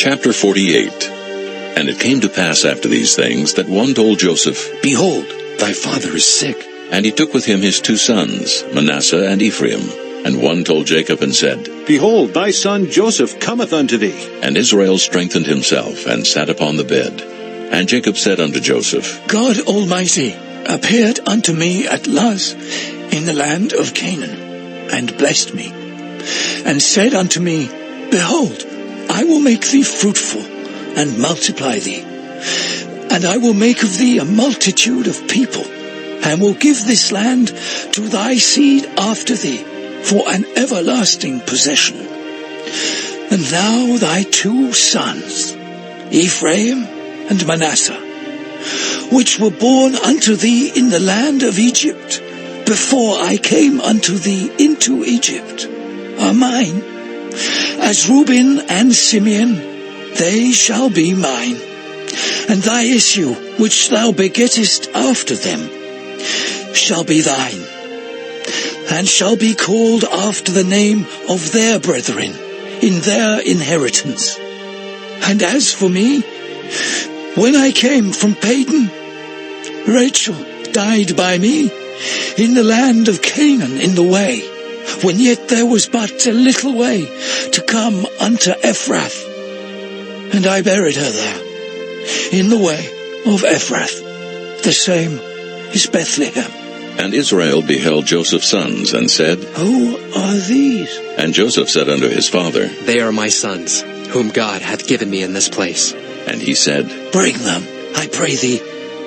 Chapter 48. And it came to pass after these things that one told Joseph, Behold, thy father is sick. And he took with him his 2 sons, Manasseh and Ephraim. And one told Jacob and said, Behold, thy son Joseph cometh unto thee. And Israel strengthened himself, and sat upon the bed. And Jacob said unto Joseph, God Almighty appeared unto me at Luz in the land of Canaan, and blessed me, and said unto me, Behold, I will make thee fruitful, and multiply thee. And I will make of thee a multitude of people, and will give this land to thy seed after thee, for an everlasting possession. And now thy 2 sons, Ephraim and Manasseh, which were born unto thee in the land of Egypt, before I came unto thee into Egypt, are mine. As Reuben and Simeon, they shall be mine. And thy issue, which thou begettest after them, shall be thine, and shall be called after the name of their brethren in their inheritance. And as for me, when I came from Padan, Rachel died by me in the land of Canaan in the way, when yet there was but a little way to come unto Ephrath. And I buried her there, in the way of Ephrath. The same is Bethlehem. And Israel beheld Joseph's sons, and said, Who are these? And Joseph said unto his father, They are my sons, whom God hath given me in this place. And he said, Bring them, I pray thee,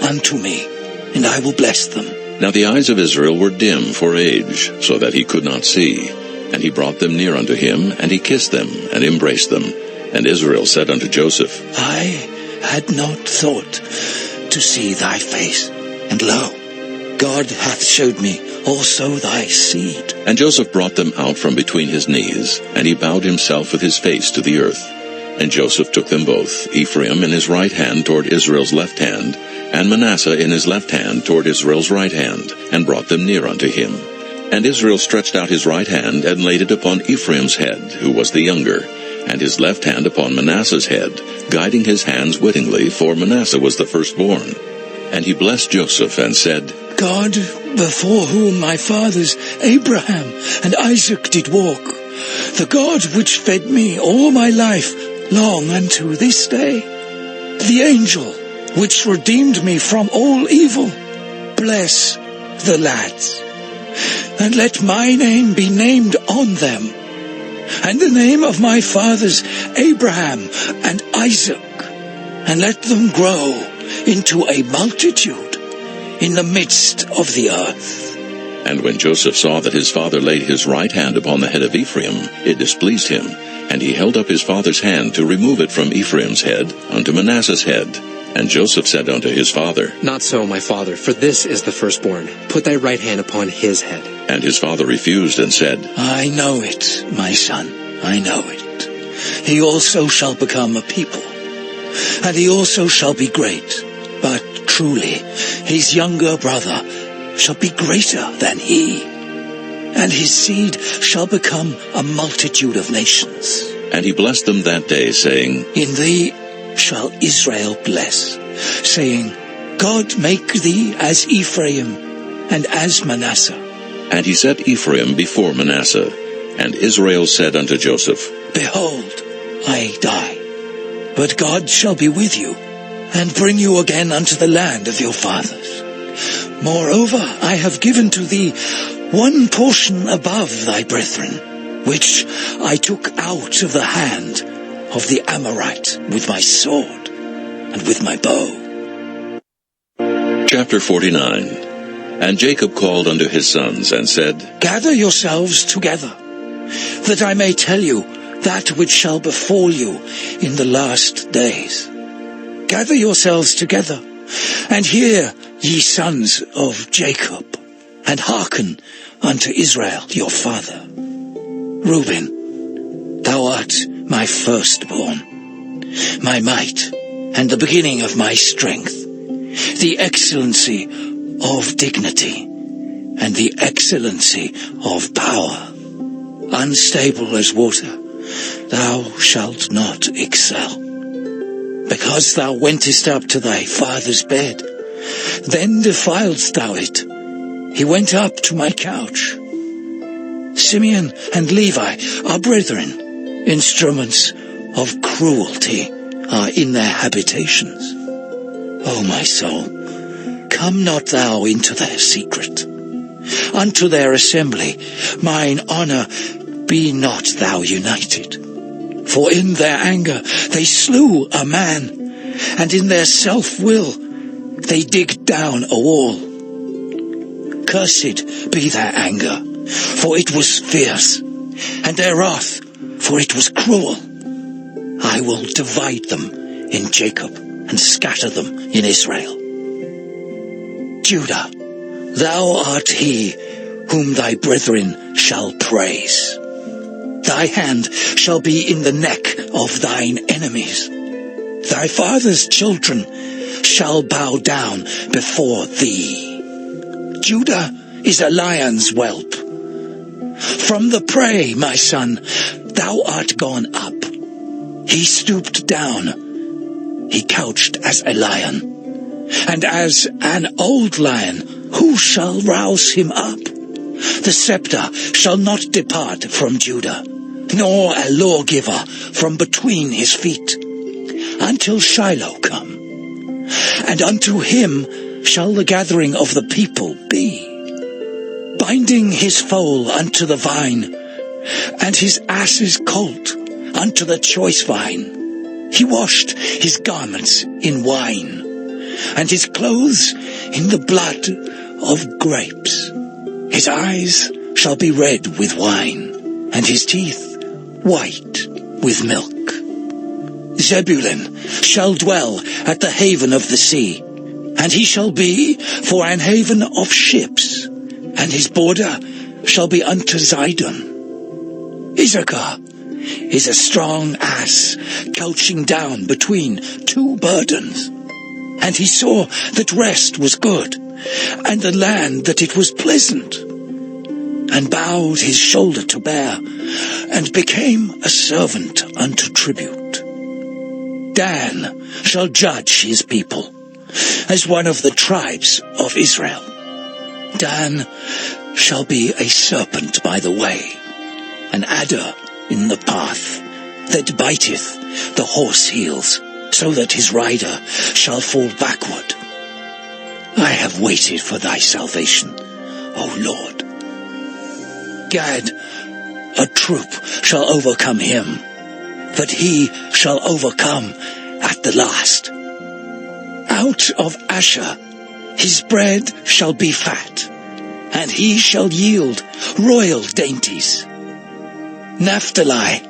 unto me, and I will bless them. Now the eyes of Israel were dim for age, so that he could not see. And he brought them near unto him, and he kissed them, and embraced them. And Israel said unto Joseph, I had not thought to see thy face, and lo, God hath showed me also thy seed. And Joseph brought them out from between his knees, and he bowed himself with his face to the earth. And Joseph took them both, Ephraim in his right hand toward Israel's left hand, and Manasseh in his left hand toward Israel's right hand, and brought them near unto him. And Israel stretched out his right hand, and laid it upon Ephraim's head, who was the younger, and his left hand upon Manasseh's head, guiding his hands wittingly, for Manasseh was the firstborn. And he blessed Joseph, and said, God, before whom my fathers Abraham and Isaac did walk, the God which fed me all my life long unto this day, the angel which redeemed me from all evil, bless the lads, and let my name be named on them, and the name of my fathers Abraham and Isaac, and let them grow into a multitude in the midst of the earth. And when Joseph saw that his father laid his right hand upon the head of Ephraim, it displeased him, and he held up his father's hand to remove it from Ephraim's head unto Manasseh's head. And Joseph said unto his father, Not so, my father, for this is the firstborn. Put thy right hand upon his head. And his father refused, and said, I know it, my son, I know it. He also shall become a people, and he also shall be great. But truly his younger brother shall be greater than he, and his seed shall become a multitude of nations. And he blessed them that day, saying, In thee shall Israel bless, saying, God make thee as Ephraim and as Manasseh. And he set Ephraim before Manasseh. And Israel said unto Joseph, Behold, I die, but God shall be with you, and bring you again unto the land of your fathers. Moreover, I have given to thee one portion above thy brethren, which I took out of the hand of the Amorite with my sword and with my bow. Chapter 49. And Jacob called unto his sons, and said, Gather yourselves together, that I may tell you that which shall befall you in the last days. Gather yourselves together, and hear, ye sons of Jacob, and hearken unto Israel your father. Reuben, thou art my firstborn, my might, and the beginning of my strength, the excellency of dignity, and the excellency of power, unstable as water, thou shalt not excel. Because thou wentest up to thy father's bed, then defiledst thou it. He went up to my couch. Simeon and Levi are brethren. Instruments of cruelty are in their habitations. O my soul, come not thou into their secret. Unto their assembly, mine honour, be not thou united. For in their anger they slew a man, and in their self-will they digged down a wall. Cursed be their anger, for it was fierce, and their wrath, for it was cruel. I will divide them in Jacob, and scatter them in Israel. Judah, thou art he whom thy brethren shall praise. Thy hand shall be in the neck of thine enemies. Thy father's children shall bow down before thee. Judah is a lion's whelp. From the prey, my son, thou art gone up. He stooped down. He couched as a lion. And as an old lion, who shall rouse him up? The scepter shall not depart from Judah, nor a lawgiver from between his feet, until Shiloh come. And unto him shall the gathering of the people be, binding his foal unto the vine, and his ass's colt unto the choice vine. He washed his garments in wine, and his clothes in the blood of grapes. His eyes shall be red with wine, and his teeth white with milk. Zebulun shall dwell at the haven of the sea, and he shall be for an haven of ships, and his border shall be unto Zidon. Issachar is a strong ass couching down between two burdens. And he saw that rest was good, and the land that it was pleasant, and bowed his shoulder to bear, and became a servant unto tribute. Dan shall judge his people, as one of the tribes of Israel. Dan shall be a serpent by the way, an adder in the path, that biteth the horse heels, so that his rider shall fall backward. I have waited for thy salvation, O Lord. Gad, a troop shall overcome him, but he shall overcome at the last. Out of Asher his bread shall be fat, and he shall yield royal dainties. Naphtali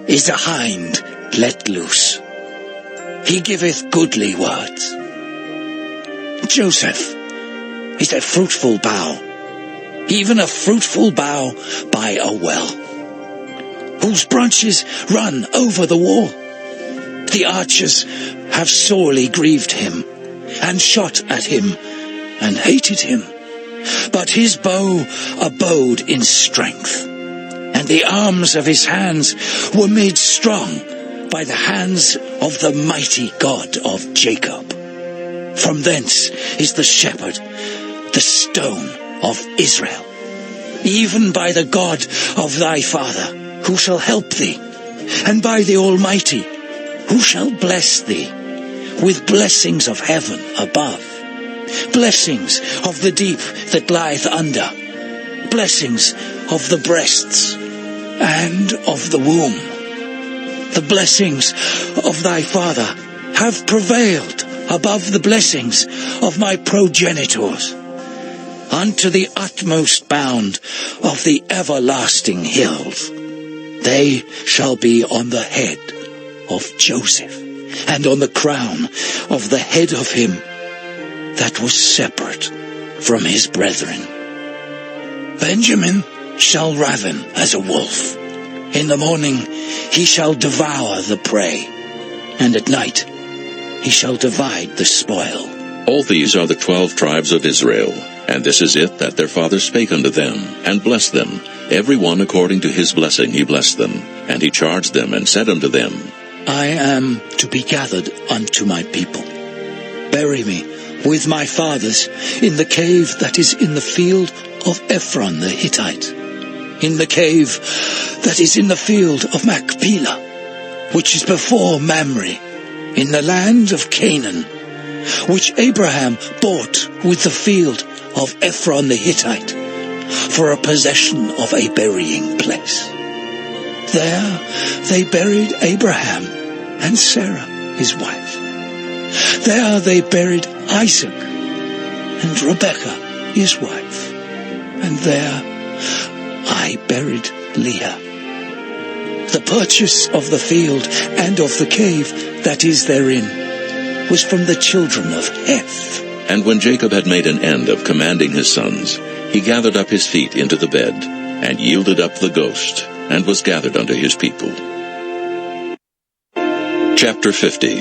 is a hind let loose. He giveth goodly words. Joseph is a fruitful bough, even a fruitful bough by a well, whose branches run over the wall. The archers have sorely grieved him, and shot at him, and hated him. But his bow abode in strength, and the arms of his hands were made strong by the hands of the mighty God of Jacob. From thence is the shepherd, the stone of Israel, even by the God of thy father, who shall help thee, and by the Almighty, who shall bless thee, with blessings of heaven above, blessings of the deep that lieth under, blessings of the breasts and of the womb. The blessings of thy father have prevailed above the blessings of my progenitors, unto the utmost bound of the everlasting hills. They shall be on the head of Joseph, and on the crown of the head of him that was separate from his brethren. Benjamin shall raven as a wolf. In the morning he shall devour the prey, and at night he shall divide the spoil. All these are the 12 tribes of Israel. And this is it, that their father spake unto them, and blessed them. Every one according to his blessing he blessed them. And he charged them, and said unto them, I am to be gathered unto my people. Bury me with my fathers in the cave that is in the field of Ephraim the Hittite, in the cave that is in the field of Machpelah, which is before Mamre, in the land of Canaan, which Abraham bought with the field of Ephraim the Hittite, for a possession of a burying place. There they buried Abraham and Sarah his wife. There they buried Isaac and Rebekah his wife. And there I buried Leah. The purchase of the field and of the cave that is therein was from the children of Heth. And when Jacob had made an end of commanding his sons, he gathered up his feet into the bed, and yielded up the ghost, and was gathered unto his people. Chapter 50.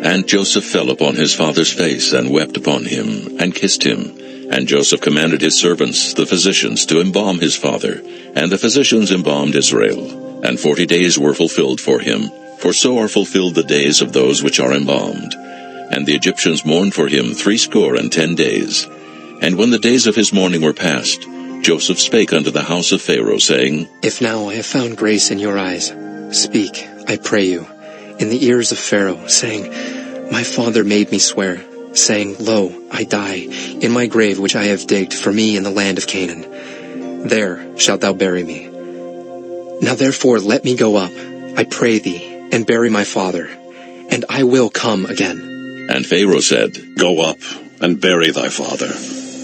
And Joseph fell upon his father's face, and wept upon him, and kissed him. And Joseph commanded his servants, the physicians, to embalm his father. And the physicians embalmed Israel. And 40 days were fulfilled for him, for so are fulfilled the days of those which are embalmed. And the Egyptians mourned for him 60 days. And when the days of his mourning were past, Joseph spake unto the house of Pharaoh, saying, If now I have found grace in your eyes, speak, I pray you, in the ears of Pharaoh, saying, My father made me swear, saying, Lo, I die in my grave which I have digged for me in the land of Canaan. There shalt thou bury me. Now therefore let me go up, I pray thee, and bury my father, and I will come again. And Pharaoh said, Go up, and bury thy father,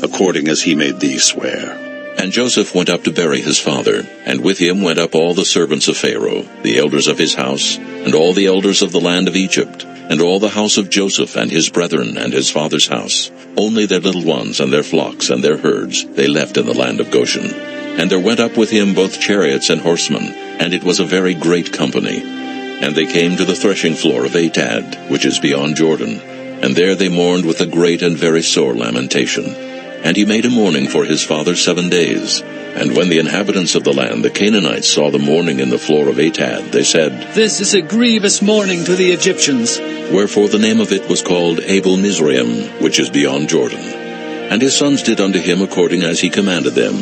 according as he made thee swear. And Joseph went up to bury his father, and with him went up all the servants of Pharaoh, the elders of his house, and all the elders of the land of Egypt, and all the house of Joseph and his brethren and his father's house. Only their little ones and their flocks and their herds they left in the land of Goshen. And there went up with him both chariots and horsemen, and it was a very great company. And they came to the threshing floor of Atad, which is beyond Jordan, and there they mourned with a great and very sore lamentation. And he made a mourning for his father 7 days. And when the inhabitants of the land, the Canaanites, saw the mourning in the floor of Atad, they said, This is a grievous mourning to the Egyptians. Wherefore the name of it was called Abel Mizraim, which is beyond Jordan. And his sons did unto him according as he commanded them.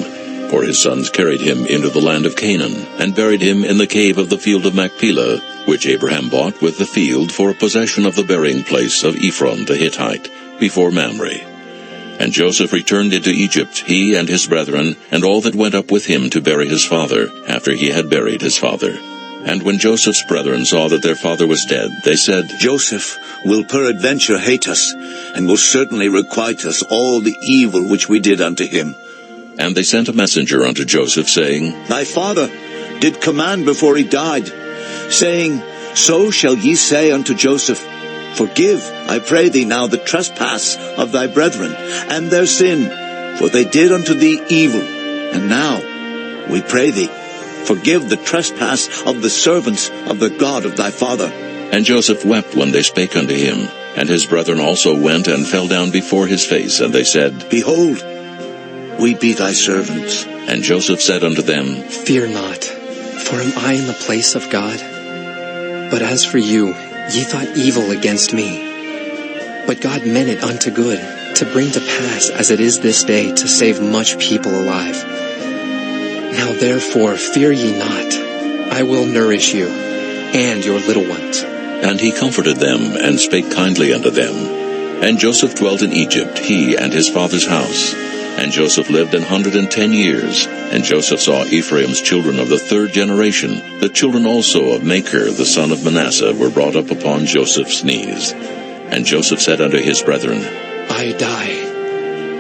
For his sons carried him into the land of Canaan, and buried him in the cave of the field of Machpelah, which Abraham bought with the field for a possession of the burying place of Ephraim the Hittite, before Mamre. And Joseph returned into Egypt, he and his brethren, and all that went up with him to bury his father, after he had buried his father. And when Joseph's brethren saw that their father was dead, they said, Joseph will peradventure hate us, and will certainly requite us all the evil which we did unto him. And they sent a messenger unto Joseph, saying, Thy father did command before he died, saying, So shall ye say unto Joseph, Forgive, I pray thee now, the trespass of thy brethren, and their sin, for they did unto thee evil. And now, we pray thee, forgive the trespass of the servants of the God of thy father. And Joseph wept when they spake unto him. And his brethren also went and fell down before his face, and they said, Behold, we be thy servants. And Joseph said unto them, Fear not, for am I in the place of God? But as for you, ye thought evil against me. But God meant it unto good, to bring to pass as it is this day, to save much people alive. Now therefore fear ye not, I will nourish you, and your little ones. And he comforted them, and spake kindly unto them. And Joseph dwelt in Egypt, he and his father's house. And Joseph lived 110 years. And Joseph saw Ephraim's children of the 3rd generation. The children also of Machir, the son of Manasseh, were brought up upon Joseph's knees. And Joseph said unto his brethren, I die,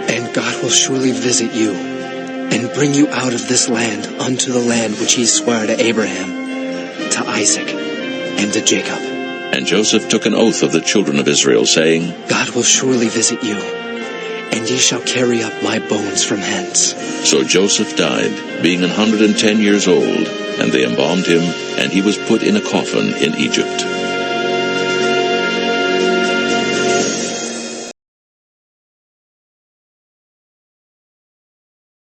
and God will surely visit you, and bring you out of this land unto the land which he sware to Abraham, to Isaac, and to Jacob. And Joseph took an oath of the children of Israel, saying, God will surely visit you, and ye shall carry up my bones from hence. So Joseph died, being 110 years old, and they embalmed him, and he was put in a coffin in Egypt.